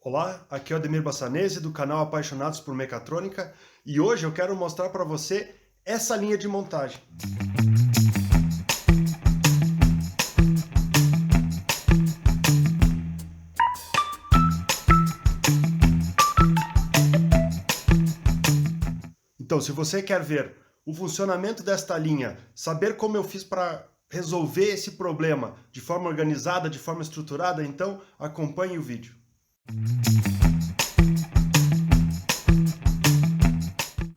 Olá, aqui é o Ademir Bassanese do canal Apaixonados por Mecatrônica e hoje eu quero mostrar para você essa linha de montagem. Então, se você quer ver o funcionamento desta linha, saber como eu fiz para resolver esse problema de forma organizada, de forma estruturada, então acompanhe o vídeo.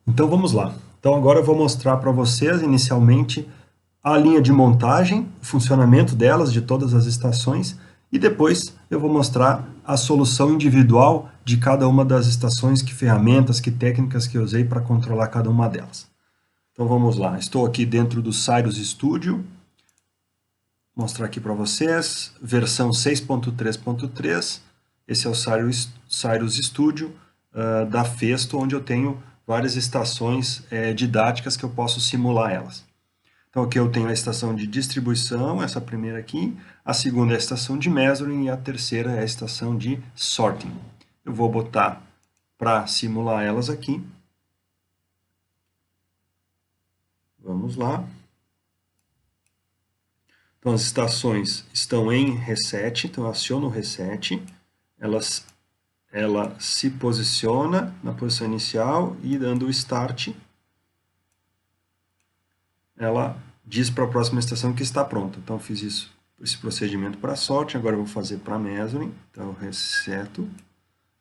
Então vamos lá. Então agora eu vou mostrar para vocês inicialmente a linha de montagem, o funcionamento delas, de todas as estações, e depois eu vou mostrar a solução individual de cada uma das estações, que ferramentas, que técnicas que eu usei para controlar cada uma delas. Então vamos lá, estou aqui dentro do Cyrus Studio, vou mostrar aqui para vocês, versão 6.3.3, esse é o Cyrus Studio da Festo, onde eu tenho várias estações didáticas que eu posso simular elas. Então aqui eu tenho a estação de distribuição, essa primeira aqui, a segunda é a estação de measuring e a terceira é a estação de sorting. Eu vou botar para simular elas aqui. Vamos lá. Então as estações estão em reset, então eu aciono o reset, ela se posiciona na posição inicial e dando o start, ela diz para a próxima estação que está pronta. Então eu fiz esse procedimento para sorting, agora eu vou fazer para measuring, então eu reseto,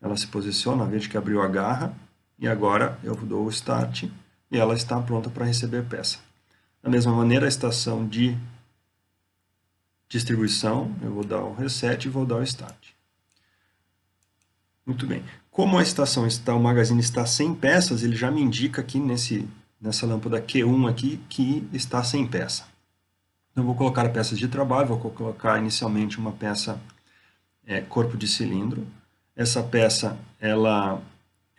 ela se posiciona, veja que abriu a garra, e agora eu dou o start e ela está pronta para receber peça. Da mesma maneira, a estação de distribuição, eu vou dar o reset e vou dar o start. Muito bem. Como a estação o magazine está sem peças, ele já me indica aqui nessa lâmpada Q1 aqui que está sem peça. Então, eu vou colocar peças de trabalho, vou colocar inicialmente uma peça corpo de cilindro. Essa peça,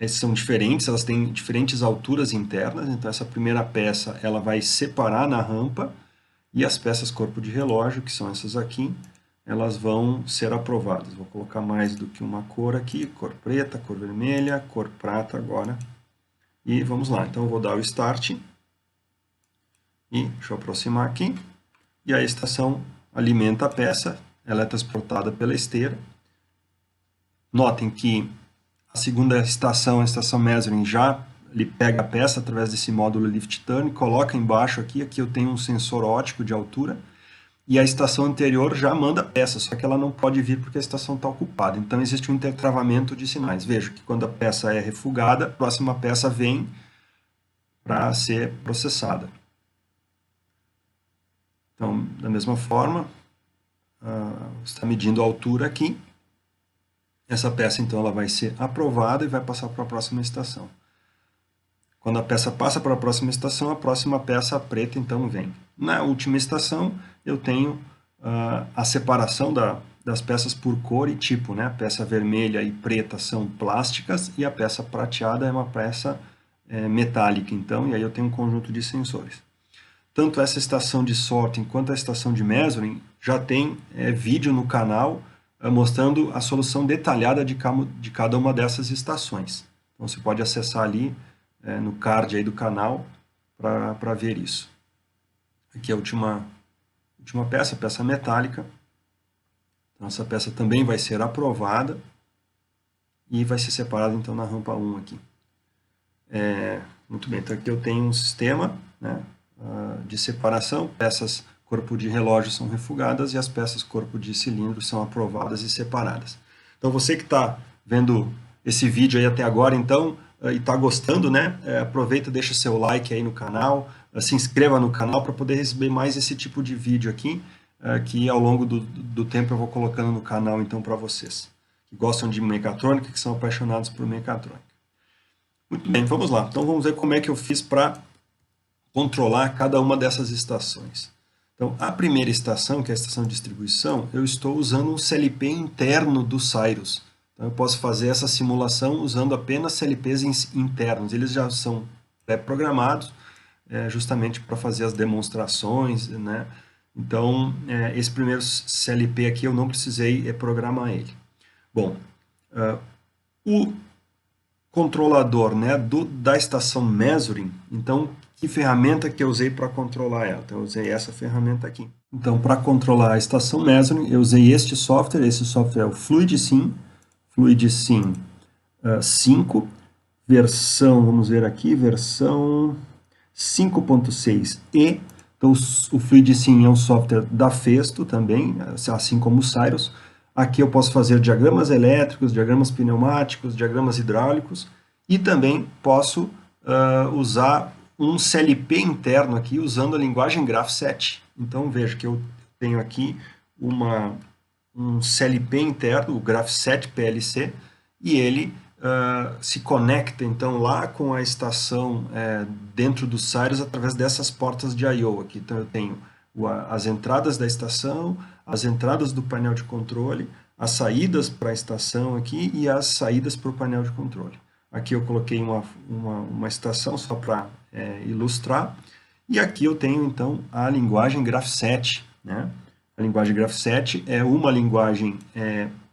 são diferentes, elas têm diferentes alturas internas, então essa primeira peça ela vai separar na rampa, e as peças corpo de relógio, que são essas aqui, elas vão ser aprovadas. Vou colocar mais do que uma cor aqui, cor preta, cor vermelha, cor prata agora. E vamos lá, então eu vou dar o start. E deixa eu aproximar aqui. E a estação alimenta a peça, ela é transportada pela esteira. Notem que a segunda estação, a estação measuring, ele pega a peça através desse módulo lift turn, coloca embaixo aqui eu tenho um sensor óptico de altura, e a estação anterior já manda peça, só que ela não pode vir porque a estação está ocupada. Então existe um intertravamento de sinais. Veja que quando a peça é refugada, a próxima peça vem para ser processada. Então, da mesma forma, está medindo a altura aqui. Essa peça, então, ela vai ser aprovada e vai passar para a próxima estação. Quando a peça passa para a próxima estação, a próxima peça preta, então, vem. Na última estação, eu tenho a separação das peças por cor e tipo, né? A peça vermelha e preta são plásticas e a peça prateada é uma peça metálica, então, e aí eu tenho um conjunto de sensores. Tanto essa estação de sorting quanto a estação de measuring já tem vídeo no canal mostrando a solução detalhada de cada uma dessas estações. Então você pode acessar ali no card aí do canal para ver isso. Aqui é a última peça, peça metálica. Então essa peça também vai ser aprovada e vai ser separada então na rampa 1 aqui. Muito bem, então aqui eu tenho um sistema, né, de separação, peças corpo de relógio são refugadas e as peças corpo de cilindro são aprovadas e separadas. Então você que está vendo esse vídeo aí até agora, então, e está gostando, né, aproveita, deixa seu like aí no canal, se inscreva no canal para poder receber mais esse tipo de vídeo aqui, que ao longo do tempo eu vou colocando no canal então para vocês, que gostam de mecatrônica, que são apaixonados por mecatrônica. Muito bem, vamos lá. Então vamos ver como é que eu fiz para controlar cada uma dessas estações. Então, a primeira estação, que é a estação de distribuição, eu estou usando um CLP interno do Cyrus. Então, eu posso fazer essa simulação usando apenas CLPs internos. Eles já são pré-programados, justamente para fazer as demonstrações, né? Então, esse primeiro CLP aqui eu não precisei programar ele. Bom, o controlador, né, da estação Measuring, então, que ferramenta que eu usei para controlar ela? Então, eu usei essa ferramenta aqui. Então, para controlar a estação Measuring, eu usei esse software é o FluidSim 5, versão, vamos ver aqui, versão 5.6e. Então, o FluidSim é um software da Festo também, assim como o Cyrus. Aqui eu posso fazer diagramas elétricos, diagramas pneumáticos, diagramas hidráulicos e também posso usar um CLP interno aqui usando a linguagem Graph7. Então veja que eu tenho aqui um CLP interno, o Graph7 PLC, e ele se conecta então lá com a estação dentro do Cyrus através dessas portas de I/O aqui. Então eu tenho as entradas da estação, as entradas do painel de controle, as saídas para a estação aqui e as saídas para o painel de controle. Aqui eu coloquei uma estação só para ilustrar. E aqui eu tenho então a linguagem Graph7, né? A linguagem Graph7 é uma linguagem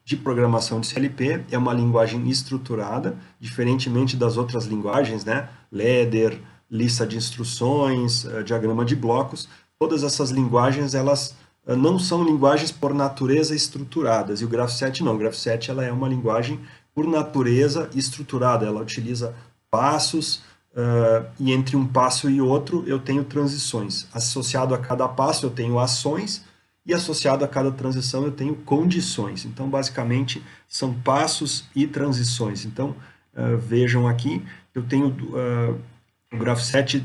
de programação de CLP, é uma linguagem estruturada, diferentemente das outras linguagens, né? Ladder, lista de instruções, diagrama de blocos. Todas essas linguagens, elas não são linguagens por natureza estruturadas, e o Graph7 não. O Graph7 ela é uma linguagem por natureza estruturada, ela utiliza passos, e entre um passo e outro eu tenho transições. Associado a cada passo eu tenho ações, e associado a cada transição eu tenho condições. Então, basicamente, são passos e transições. Então, vejam aqui, eu tenho o Graph7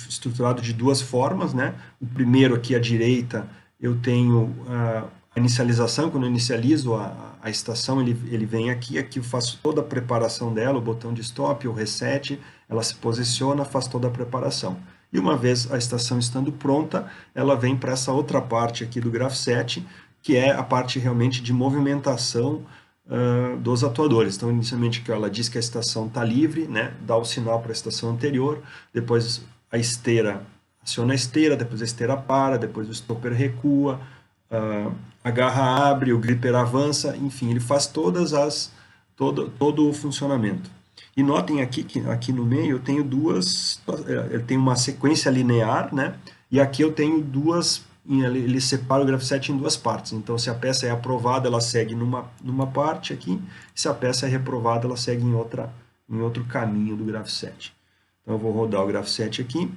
estruturado de duas formas, né? O primeiro aqui à direita, eu tenho a inicialização. Quando eu inicializo a estação, ele vem aqui eu faço toda a preparação dela, o botão de stop, o reset, ela se posiciona, faz toda a preparação. E uma vez a estação estando pronta, ela vem para essa outra parte aqui do Graph7, que é a parte realmente de movimentação dos atuadores. Então, inicialmente, ela diz que a estação está livre, né? Dá o sinal para a estação anterior, depois a esteira aciona a esteira, depois a esteira para, depois o stopper recua, a garra abre, o gripper avança, enfim, ele faz todo o funcionamento. E notem aqui que aqui no meio eu tenho eu tenho uma sequência linear, né? E aqui eu tenho ele separa o Graph7 em duas partes. Então, se a peça é aprovada, ela segue numa parte aqui, se a peça é reprovada, ela segue em outro caminho do Graph7. Então, eu vou rodar o Graph7 aqui,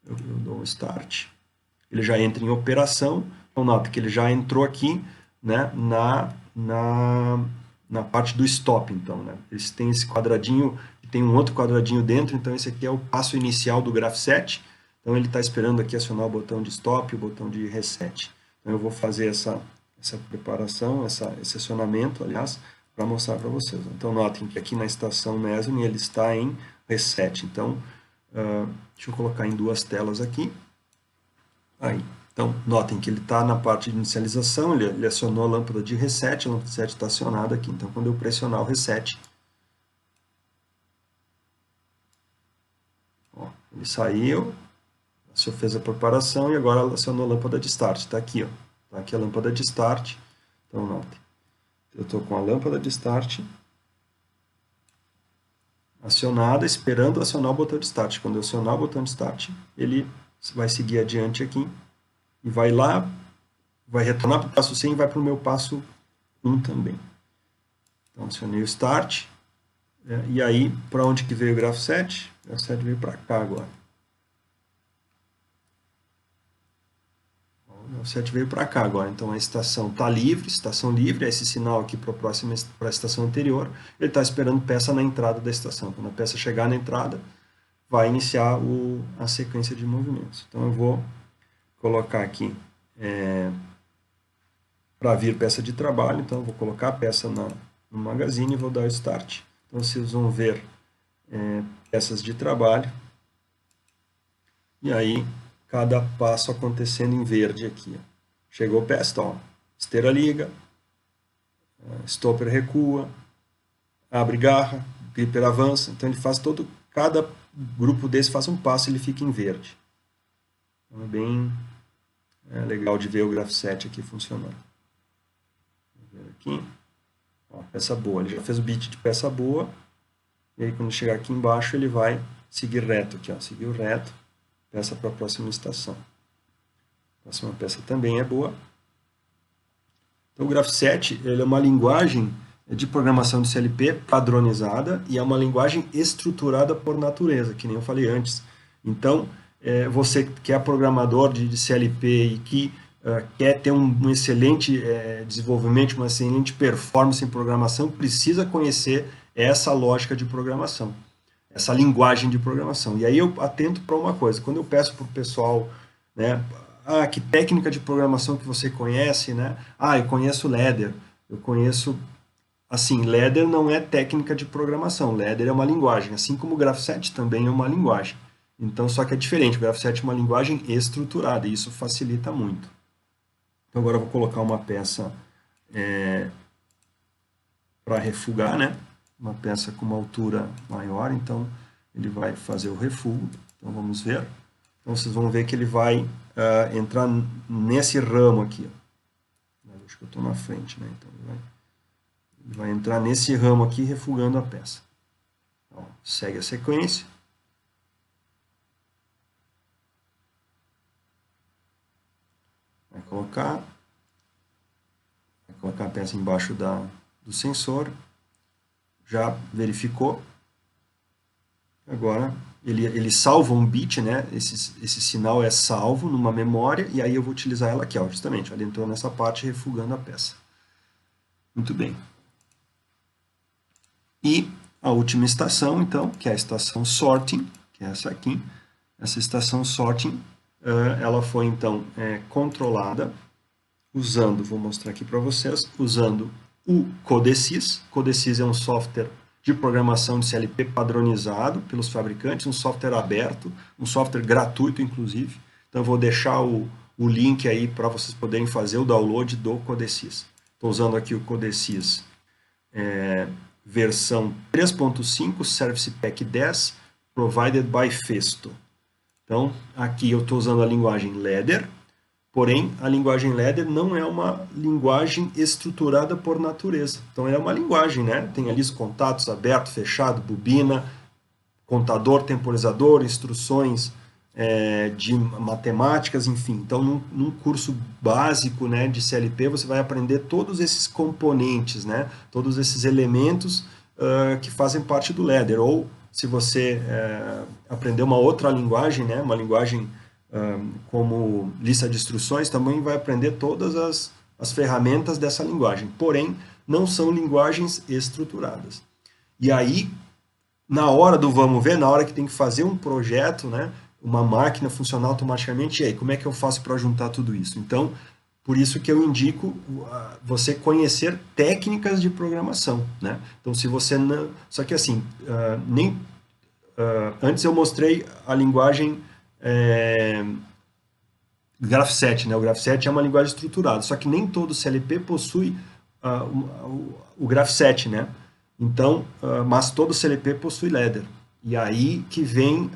eu dou um Start, ele já entra em operação. Então, nota que ele já entrou aqui, né, na parte do stop, então, né? Eles têm esse quadradinho, e tem um outro quadradinho dentro, então esse aqui é o passo inicial do Graph7. Então ele está esperando aqui acionar o botão de stop, o botão de reset. Então eu vou fazer essa preparação, esse acionamento, aliás, para mostrar para vocês. Então notem que aqui na estação Measuring ele está em reset. Então, deixa eu colocar em duas telas aqui. Aí. Então, notem que ele está na parte de inicialização, ele acionou a lâmpada de reset, a lâmpada de reset está acionada aqui. Então, quando eu pressionar o reset, ó, ele saiu, fez a preparação e agora acionou a lâmpada de start. Está aqui, ó. Está aqui a lâmpada de start. Então, notem. Eu estou com a lâmpada de start acionada, esperando acionar o botão de start. Quando eu acionar o botão de start, ele vai seguir adiante aqui. E vai lá, vai retornar para o passo 100 e vai para o meu passo 1 também. Então, acionei o Start. E aí, para onde que veio o Graph7? O Graph7 veio para cá agora. O Graph7 veio para cá agora. Então, a estação está livre, estação livre, é esse sinal aqui para a estação anterior. Ele está esperando peça na entrada da estação. Quando a peça chegar na entrada, vai iniciar a sequência de movimentos. Então, eu vou colocar aqui para vir peça de trabalho, então eu vou colocar a peça no magazine e vou dar o start. Então vocês vão ver peças de trabalho, e aí cada passo acontecendo em verde aqui. Ó. Chegou peça, ó, esteira liga, stopper recua, abre garra, gripper avança, então ele faz cada grupo desse faz um passo e ele fica em verde. Então é É legal de ver o Graph7 aqui funcionando. Vamos ver aqui. Ó, peça boa. Ele já fez o bit de peça boa. E aí, quando chegar aqui embaixo, ele vai seguir reto aqui, ó. Seguiu reto. Peça para a próxima estação. A próxima peça também é boa. Então, o Graph7 ele é uma linguagem de programação de CLP padronizada e é uma linguagem estruturada por natureza, que nem eu falei antes. Então, você que é programador de CLP e que quer ter um excelente desenvolvimento, uma excelente performance em programação, precisa conhecer essa lógica de programação, essa linguagem de programação. E aí eu atento para uma coisa, quando eu peço para o pessoal, né, que técnica de programação que você conhece, né? Eu conheço Ladder, eu conheço... Assim, Ladder não é técnica de programação, Ladder é uma linguagem, assim como o Graph7 também é uma linguagem. Então, só que é diferente, o Graph7 é uma linguagem estruturada, e isso facilita muito. Então, agora eu vou colocar uma peça para refugar, né? Uma peça com uma altura maior, então ele vai fazer o refugo. Então, vamos ver. Então, vocês vão ver que ele vai entrar nesse ramo aqui. Ó. Acho que eu estou na frente, né? Então, ele vai entrar nesse ramo aqui, refugando a peça. Então, segue a sequência. Vai colocar a peça embaixo do sensor. Já verificou. Agora, ele salva um bit, né? Esse sinal é salvo numa memória, e aí eu vou utilizar ela aqui, ó, justamente. Ele entrou nessa parte refugando a peça. Muito bem. E a última estação, então, que é a estação sorting, que é essa aqui. Essa estação sorting, ela foi, então, controlada usando, vou mostrar aqui para vocês, usando o Codesys. Codesys é um software de programação de CLP padronizado pelos fabricantes, um software aberto, um software gratuito, inclusive. Então, eu vou deixar o link aí para vocês poderem fazer o download do Codesys. Estou usando aqui o Codesys versão 3.5, Service Pack 10, provided by Festo. Então, aqui eu estou usando a linguagem Ladder, porém, a linguagem Ladder não é uma linguagem estruturada por natureza. Então, é uma linguagem, né? Tem ali os contatos aberto, fechado, bobina, contador, temporizador, instruções de matemáticas, enfim. Então, num curso básico, né, de CLP, você vai aprender todos esses componentes, né? Todos esses elementos que fazem parte do Ladder. Ou, se você aprender uma outra linguagem, né, uma linguagem como lista de instruções, também vai aprender todas as ferramentas dessa linguagem. Porém, não são linguagens estruturadas. E aí, na hora do vamos ver, na hora que tem que fazer um projeto, né, uma máquina funcionar automaticamente, e aí, como é que eu faço para juntar tudo isso? Então, por isso que eu indico você conhecer técnicas de programação, né? Então, se você não... Só que assim, antes eu mostrei a linguagem Graph7, né? O Graph7 é uma linguagem estruturada, só que nem todo CLP possui o Graph7, né? Então, mas todo CLP possui Ladder. E aí que vem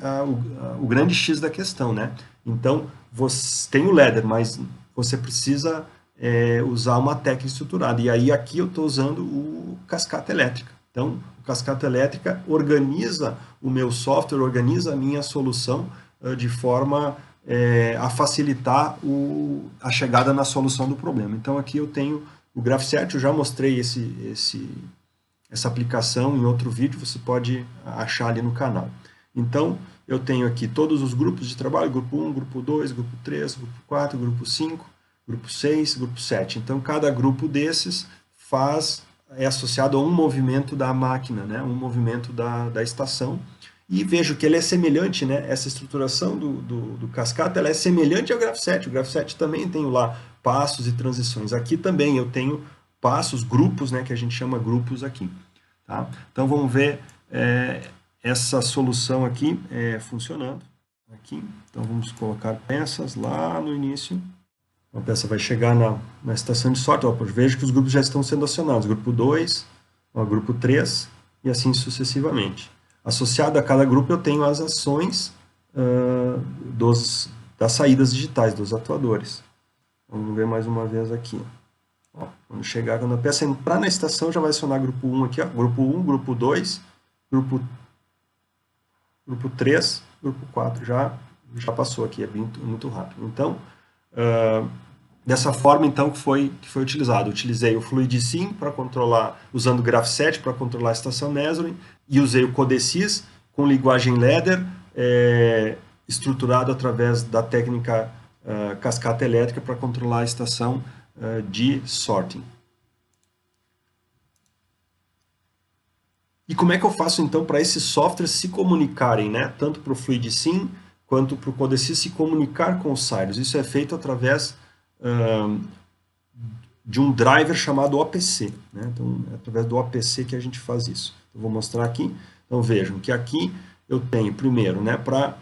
o grande X da questão, né? Então, você tem o Ladder, mas você precisa usar uma técnica estruturada. E aí aqui eu estou usando o cascata elétrica. Então, o cascata elétrica organiza o meu software, organiza a minha solução de forma a facilitar a chegada na solução do problema. Então, aqui eu tenho o Graph7, eu já mostrei essa aplicação em outro vídeo, você pode achar ali no canal. Então, eu tenho aqui todos os grupos de trabalho, grupo 1, grupo 2, grupo 3, grupo 4, grupo 5, grupo 6, grupo 7. Então, cada grupo desses é associado a um movimento da máquina, né? Um movimento da estação. E vejo que ele é semelhante, né? Essa estruturação do cascata, ela é semelhante ao Graph7. O Graph7 também tem lá passos e transições. Aqui também eu tenho passos, grupos, né, que a gente chama grupos aqui. Tá? Então, vamos ver essa solução aqui funcionando. Aqui. Então, vamos colocar peças lá no início. A peça vai chegar na estação de sorte. Vejo que os grupos já estão sendo acionados. Grupo 2, grupo 3 e assim sucessivamente. Associado a cada grupo, eu tenho as ações das saídas digitais, dos atuadores. Vamos ver mais uma vez aqui. Ó, quando a peça entrar na estação, já vai acionar grupo 1 aqui, ó, grupo 1, grupo 2, grupo 3, grupo 4, já passou aqui, é muito rápido. Então, dessa forma, então, que foi utilizado. Utilizei o FluidSym para controlar, usando o Graph7 para controlar a estação Measuring, e usei o Codesys com linguagem Ladder, estruturado através da técnica cascata elétrica para controlar a estação de sorting. E como é que eu faço, então, para esses softwares se comunicarem, né? Tanto para o FluidSym quanto para o Codesys se comunicar com os Cyrus? Isso é feito através de um driver chamado OPC, né? Então, é através do OPC que a gente faz isso. Eu vou mostrar aqui. Então, vejam que aqui eu tenho, primeiro, né, para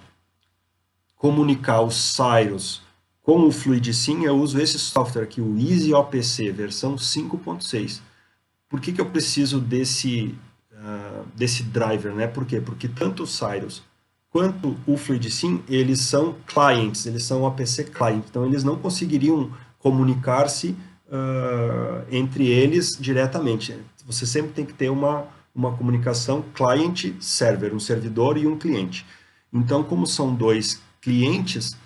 comunicar os Cyrus com o FluidSym, eu uso esse software aqui, o Easy OPC, versão 5.6. Por que eu preciso desse driver, né? Por quê? Porque tanto o Cyrus quanto o FluidSym, eles são clients, eles são OPC client, então eles não conseguiriam comunicar-se entre eles diretamente. Você sempre tem que ter uma comunicação client-server, um servidor e um cliente. Então, como são dois clientes,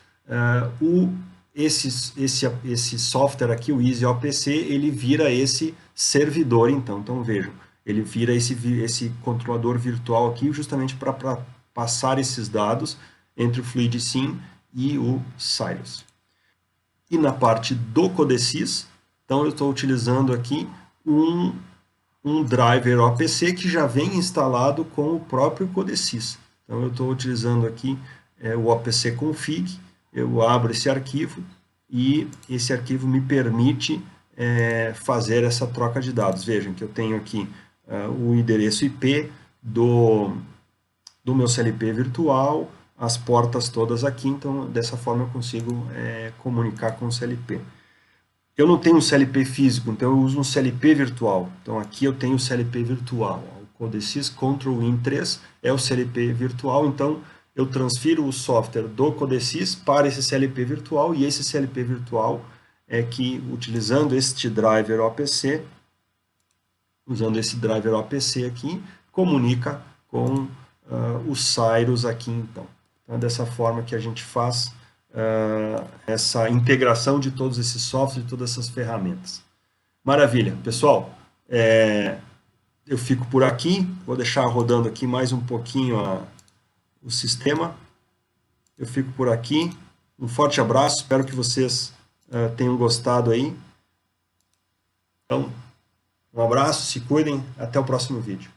esse software aqui, o Easy OPC, ele vira esse servidor, então. Então, vejam, ele vira esse controlador virtual aqui justamente para passar esses dados entre o FluidSym e o Cyrus. E na parte do Codesys, então eu estou utilizando aqui um driver OPC que já vem instalado com o próprio Codesys. Então eu estou utilizando aqui o OPC config, eu abro esse arquivo e esse arquivo me permite fazer essa troca de dados. Vejam que eu tenho aqui o endereço IP do meu CLP virtual, as portas todas aqui, então dessa forma eu consigo comunicar com o CLP. Eu não tenho um CLP físico, então eu uso um CLP virtual. Então aqui eu tenho o CLP virtual. O Codesys Control-IN3 é o CLP virtual, então eu transfiro o software do Codesys para esse CLP virtual, e esse CLP virtual é que, utilizando este driver OPC, aqui, comunica com os Cyrus aqui, então. Então, é dessa forma que a gente faz essa integração de todos esses softwares, de todas essas ferramentas. Maravilha, pessoal. Eu fico por aqui, vou deixar rodando aqui mais um pouquinho o sistema. Eu fico por aqui. Um forte abraço, espero que vocês tenham gostado aí. Então, um abraço, se cuidem, até o próximo vídeo.